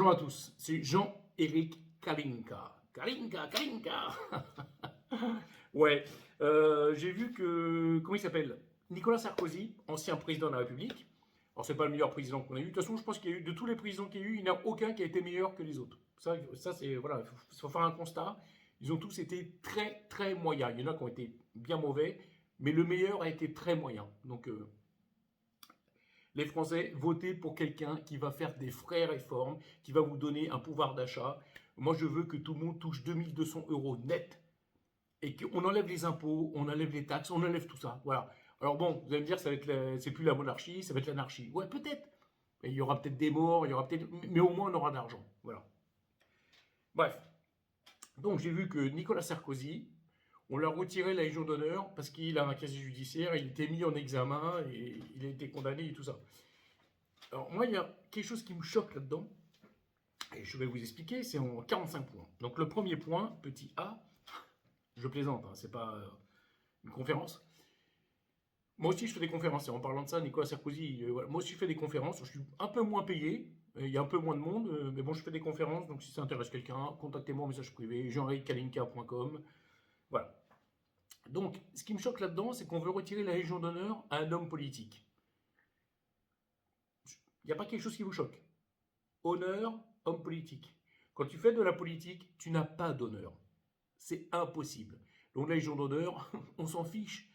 Bonjour à tous, c'est Jean-Éric Kalinka. Kalinka. Ouais, j'ai vu que, comment il s'appelle? Nicolas Sarkozy, ancien président de la République. Alors, c'est pas le meilleur président qu'on a eu. De toute façon, je pense qu'il y a eu, de tous les présidents qu'il y a eu, il n'y en a aucun qui a été meilleur que les autres. Ça c'est, voilà, il faut faire un constat. Ils ont tous été très, très moyens. Il y en a qui ont été bien mauvais, mais le meilleur a été très moyen. Donc, les Français, votez pour quelqu'un qui va faire des vraies réformes, qui va vous donner un pouvoir d'achat. Moi, je veux que tout le monde touche 2200 € net et qu'on enlève les impôts, on enlève les taxes, on enlève tout ça. Voilà. Alors bon, vous allez me dire, c'est plus la monarchie, ça va être l'anarchie. Ouais, peut-être. Il y aura peut-être des morts, il y aura peut-être, mais au moins on aura d'argent. Voilà. Bref. Donc j'ai vu que Nicolas Sarkozy, on lui a retiré la Légion d'honneur parce qu'il a un casier judiciaire, il était mis en examen et il a été condamné et tout ça. Alors moi, il y a quelque chose qui me choque là-dedans, et je vais vous expliquer, c'est en 45 points. Donc le premier point, petit a, je plaisante, hein, c'est pas une conférence. Moi aussi, je fais des conférences, et en parlant de ça, Nicolas Sarkozy, voilà. Moi aussi, je fais des conférences, je suis un peu moins payé, il y a un peu moins de monde, mais bon, je fais des conférences, donc si ça intéresse quelqu'un, contactez-moi en message privé, jean-éric-kalinka.com, voilà. Donc, ce qui me choque là-dedans, c'est qu'on veut retirer la Légion d'honneur à un homme politique. Il n'y a pas quelque chose qui vous choque. Honneur, homme politique. Quand tu fais de la politique, tu n'as pas d'honneur. C'est impossible. Donc la Légion d'honneur, on s'en fiche.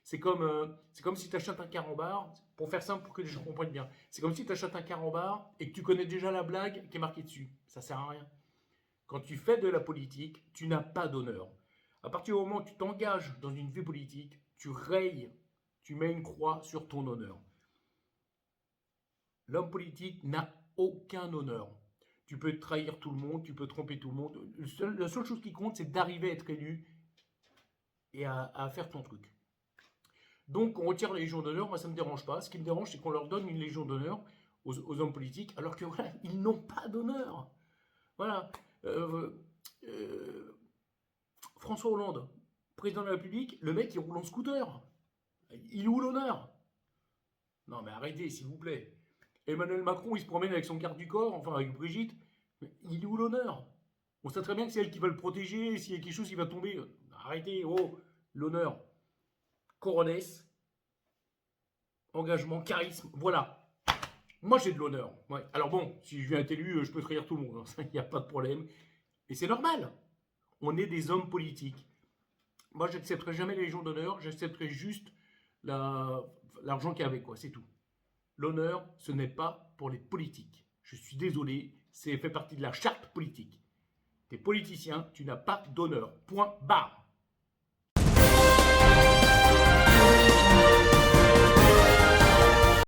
C'est comme si tu achètes un carambar, pour faire simple, pour que les gens comprennent bien. C'est comme si tu achètes un carambar et que tu connais déjà la blague qui est marquée dessus. Ça sert à rien. Quand tu fais de la politique, tu n'as pas d'honneur. À partir du moment où tu t'engages dans une vie politique, tu rayes, tu mets une croix sur ton honneur. L'homme politique n'a aucun honneur. Tu peux trahir tout le monde, tu peux tromper tout le monde. La seule chose qui compte, c'est d'arriver à être élu et à faire ton truc. Donc, on retire la Légion d'honneur, moi ça ne me dérange pas. Ce qui me dérange, c'est qu'on leur donne une Légion d'honneur aux hommes politiques, alors que voilà, ils n'ont pas d'honneur. Voilà. François Hollande, président de la République, le mec il roule en scooter. Il est où l'honneur? Non mais arrêtez, s'il vous plaît. Emmanuel Macron, il se promène avec son garde du corps, enfin avec Brigitte. Mais il est où l'honneur? On sait très bien que c'est elle qui va le protéger, s'il y a quelque chose qui va tomber. Arrêtez, oh, l'honneur. Coronesse, engagement, charisme, voilà. Moi j'ai de l'honneur. Ouais. Alors bon, si je viens être élu, je peux trahir tout le monde, il n'y a pas de problème. Et c'est normal. On est des hommes politiques. Moi, j'accepterai jamais la Légion d'honneur, j'accepterai juste l'argent qu'il y avait, quoi, c'est tout. L'honneur, ce n'est pas pour les politiques. Je suis désolé, c'est fait partie de la charte politique. T'es politicien, tu n'as pas d'honneur. Point barre.